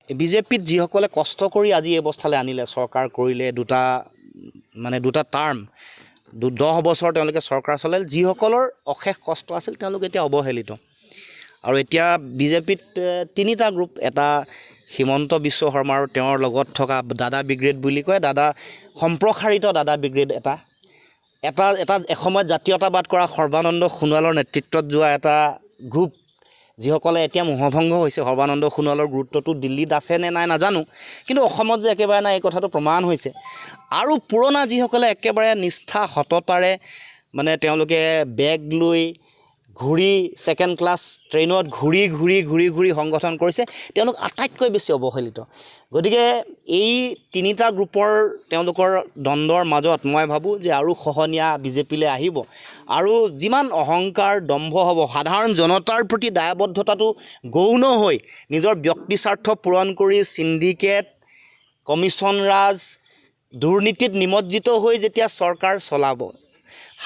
বিজেপিত যিসকলে কষ্ট কৰি আজি এই অৱস্থালৈ আনিলে, চৰকাৰ কৰিলে, দুটা টাৰ্ম 10 বছৰ তেওঁলোকে চৰকাৰ চলালে, যিসকলৰ অশেষ কষ্ট আছিল তেওঁলোক এতিয়া অৱহেলিত। আৰু এতিয়া বিজেপিত 3টা গ্ৰুপ, এটা হিমন্ত বিশ্ব শৰ্মা আৰু তেওঁৰ লগত থকা দাদা ব্ৰিগেড বুলি কয়, সম্প্ৰসাৰিত দাদা ব্ৰিগেড এটা এসময়ত জাতীয়তাবাদ কৰা সৰ্বানন্দ সোণোৱালৰ নেতৃত্বত যোৱা এটা গ্ৰুপ, যিসকলে এতিয়া মোহভংগ হৈছে। সৰ্বানন্দ সোণোৱালৰ গুৰুত্বটো দিল্লীত আছে নে নাই নাজানো, কিন্তু অসমত যে একেবাৰে নাই এই কথাটো প্ৰমাণ হৈছে। আৰু পুৰণা যিসকলে একেবাৰে নিষ্ঠা সততাৰে মানে তেওঁলোকে বেগ লৈ ঘূৰি ছেকেণ্ড ক্লাছ ট্ৰেইনত ঘূৰি সংগঠন কৰিছে, তেওঁলোক আটাইতকৈ বেছি অৱহেলিত। গতিকে এই 3টা গ্ৰুপৰ তেওঁলোকৰ দ্বন্দ্বৰ মাজত মই ভাবোঁ যে আৰু খহনীয়া বিজেপিলৈ আহিব। আৰু যিমান অহংকাৰ দম্ভ হ'ব, সাধাৰণ জনতাৰ প্ৰতি দায়বদ্ধতাটো গৌণ হৈ নিজৰ ব্যক্তি স্বাৰ্থ পূৰণ কৰি চিণ্ডিকেট, কমিশ্যন ৰাজ, দুৰ্নীতিত নিমজ্জিত হৈ যেতিয়া চৰকাৰ চলাব,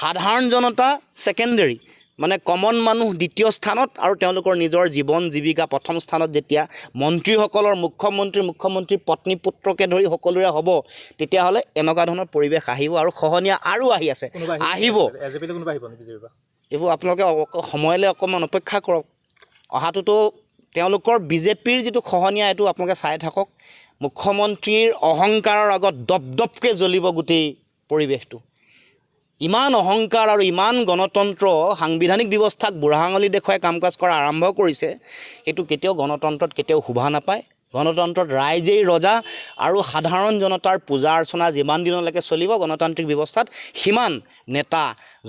সাধাৰণ জনতা ছেকেণ্ডেৰী, মানে কমন মানুহ দ্বিতীয় স্থানত আৰু তেওঁলোকৰ নিজৰ জীৱন জীৱিকা প্ৰথম স্থানত যেতিয়া মন্ত্ৰীসকলৰ মুখ্যমন্ত্ৰীৰ পত্নী পুত্ৰকে ধৰি সকলোৰে হ'ব, তেতিয়াহ'লে এনেকুৱা ধৰণৰ পৰিৱেশ আহিব আৰু খহনীয়া আৰু আহিব। এইবোৰ আপোনালোকে সময়লৈ অকণমান অপেক্ষা কৰক। অহাটোতো তেওঁলোকৰ বিজেপিৰ যিটো খহনীয়া, এইটো আপোনালোকে চাই থাকক। মুখ্যমন্ত্ৰীৰ অহংকাৰৰ আগত দপদপকৈ জ্বলিব গোটেই পৰিৱেশটো। ইমান অহংকাৰ আৰু ইমান গণতন্ত্ৰ, সাংবিধানিক ব্যৱস্থাক বুঢ়া আঙুলি দেখুৱাই কাম কাজ কৰা আৰম্ভ কৰিছে, এইটো কেতিয়াও গণতন্ত্ৰত কেতিয়াও শোভা নাপায়। গণতন্ত্ৰত ৰাইজেই ৰজা আৰু সাধাৰণ জনতাৰ পূজা অৰ্চনা যিমান দিনলৈকে চলিব গণতান্ত্ৰিক ব্যৱস্থাত, সিমান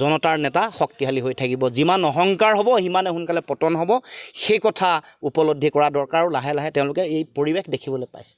জনতাৰ নেতা শক্তিশালী হৈ থাকিব। যিমান অহংকাৰ হ'ব সিমানে সোনকালে পতন হ'ব। সেই কথা উপলব্ধি কৰা দৰকাৰ আৰু লাহে লাহে তেওঁলোকে এই পৰিৱেশ দেখিবলৈ পাইছে।